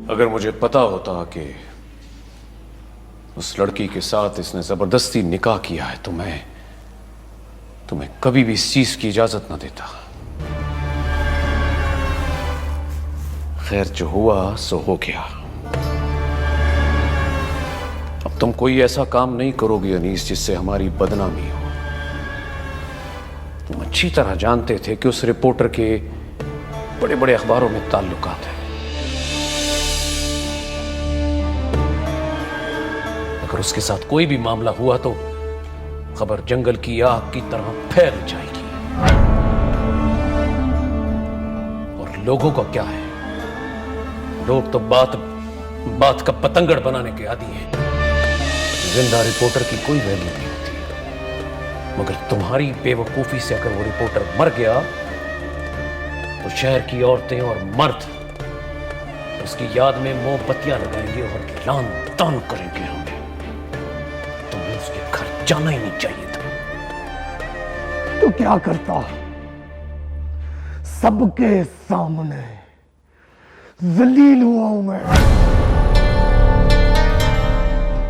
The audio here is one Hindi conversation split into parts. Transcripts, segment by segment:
अगर मुझे पता होता कि उस लड़की के साथ इसने जबरदस्ती निकाह किया है तो मैं तुम्हें कभी भी इस चीज की इजाजत न देता। खैर, जो हुआ सो हो गया। अब तुम कोई ऐसा काम नहीं करोगी अनीस जिससे हमारी बदनामी हो। तुम अच्छी तरह जानते थे कि उस रिपोर्टर के बड़े बड़े अखबारों में ताल्लुकात हैं। अगर उसके साथ कोई भी मामला हुआ तो खबर जंगल की आग की तरह फैल जाएगी। और लोगों का क्या है? लोग तो बात का पतंगड़ बनाने के आदी हैं। जिंदा रिपोर्टर की कोई वैल्यू नहीं होती। मगर तुम्हारी बेवकूफी से अगर वो रिपोर्टर मर गया तो शहर की औरतें और मर्द उसकी याद में मोमबत्तियां लगाएंगे और लान तान करेंगे हमें। तुम्हें उसके घर जाना ही नहीं चाहिए था। तो क्या करता? सबके सामने जलील हुआ हूं मैं।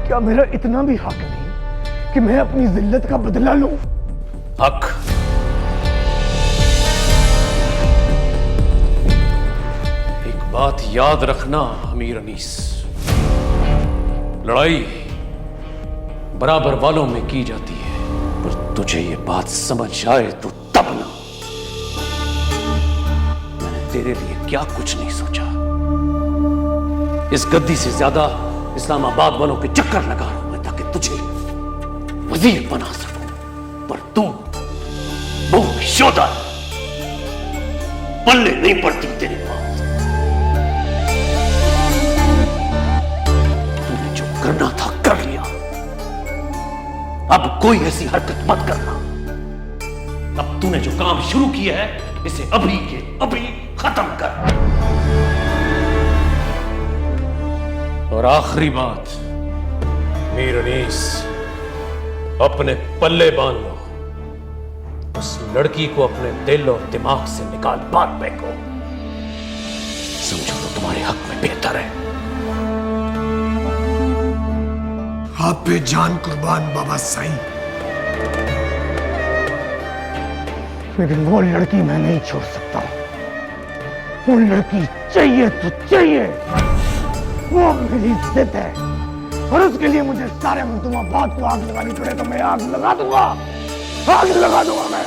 क्या मेरा इतना भी हक नहीं कि मैं अपनी जिल्लत का बदला लूं? हक? एक बात याद रखना अमीर अनीस, लड़ाई बराबर वालों में की जाती है, पर तुझे ये बात समझ आए तो तब ना। मैंने तेरे लिए क्या कुछ नहीं सोचा। इस गद्दी से ज्यादा इस्लामाबाद वालों के चक्कर लगा रहा हूं मैं ताकि तुझे वजीर बना सकूं, पर तू बहुत शोधा, पल्ले नहीं पड़ती तेरी बात। तूने जो करना था कर लिया। अब कोई ऐसी हरकत मत करना। अब तूने जो काम शुरू किया है इसे अभी के अभी खत्म कर। और आखिरी बात, मीर अनीस, अपने पल्ले बांध लो। उस लड़की को अपने दिल और दिमाग से निकाल बात फेंको। समझो तो तुम्हारे हक में बेहतर है। आप पे जान कुर्बान बाबा साईं, लेकिन वो लड़की मैं नहीं छोड़ सकता। वो लड़की चाहिए तो चाहिए, वो मेरी जिद है। और उसके लिए मुझे सारे मुल्तमाबाद को आग लगानी पड़े तो मैं आग लगा दूंगा मैं।